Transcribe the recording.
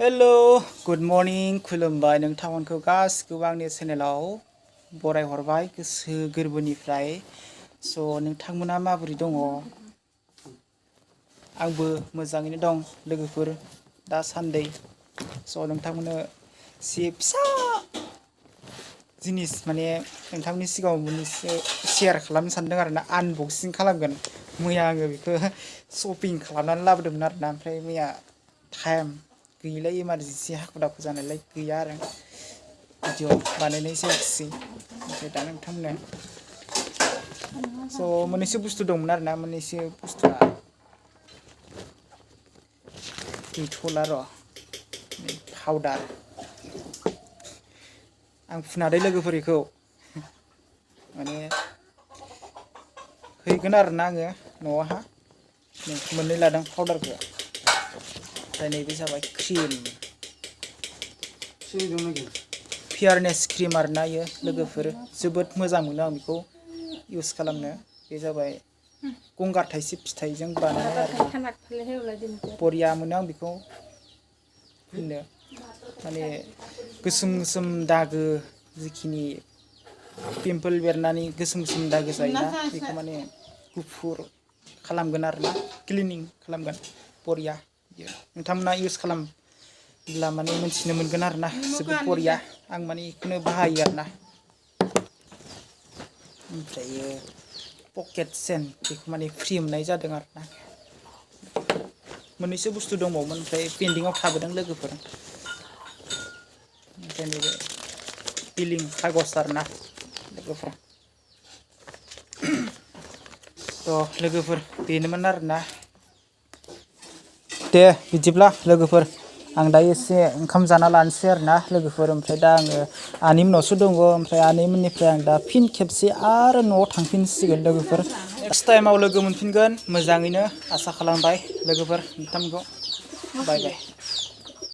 hello good morning खुलुमबाय नोंथांमोनखौ गासिखौबो आंनि चेनेलाव बरायहरबाय गोसो गोरबोनिफ्राय स' नोंथांमोना माबोरै दङ आंबो मोजाङैनो दं लोगोफोर दासान्दै स' नोंथांमोननो एसे फिसा जिनिस माने नोंथांमोननि सिगाङाव मोननैसो शेयार खालामनो सानदों आरोना आनबक्सिं खालामगोन मैया आङो बेखौ शपिं खालामनानै लाबोदोंमोन आरोना ओमफ्राय मैया टाइम गैलाय इमारजेन्सि हाखु दाखु जानायलाय गैया आरो भिडिअ बानायनाय जायाखिसै ओमफ्राय दा नोंथांमोननो स' मोननैसो बुस्थु दंमोन आरोना मोननैसो बुस्थुआ गैथ'ला र' पाउदार आं फुनादै लोगोफोर बेखौ माने हैगोन आरोना आङो न'आवहा मोननै लादों पाउदारखौ ओमफ्राय नैबे जाबाय क्रिम फेयारनेस क्रिम आरोना इयो लोगोफोर जोबोद मोजां मोनो आं बेखौ इउज खालामनो बे जाबाय गंगार थाइसिब फिथाइजों बानायनाय आरो बरिया मोनो आं बेखौ फुननो माने गोसोम गोसोम दागो जिखिनि पिम्पल बेरनानै गोसोम गोसोम दागो जायोना बेखौ माने गुफुर खालामगोन आरोना क्लिनिं खालामगोन बरिया नोंथांमोना इउज खालामब्ला माने मोनथिनो मोनगोन आरोना जोबोद बरिया आं माने बेखौनो बाहायो आरोना ओमफ्रायो पकेट सेन बेखौ माने फ्रि मोननाय जादों आरोना मोननैसो बुस्थु दंबावोमोन ओमफ्राय पेन्डिंआव थाबोदों लोगोफोर ओमफ्राय नैबे बिलिं कागज आरोना लोगोफोर थ' लोगोफोर बेनोमोन आरोना दे बिदिब्ला लोगोफोर आं दा एसे ओंखाम जाना लानोसै आरोना लोगोफोर ओमफ्राय दा आङो आनै मोननावसो दङ ओमफ्राय आनैमोननिफ्राय आं दा फिन खेबसे आरो न'आव थांफिनसिगोन लोगोफोर नेक्स्ट टाइमाव लोगो मोनफिनगोन मोजाङैनो आसा खालामबाय लोगोफोर नोंथांमोनखौ बाय बाय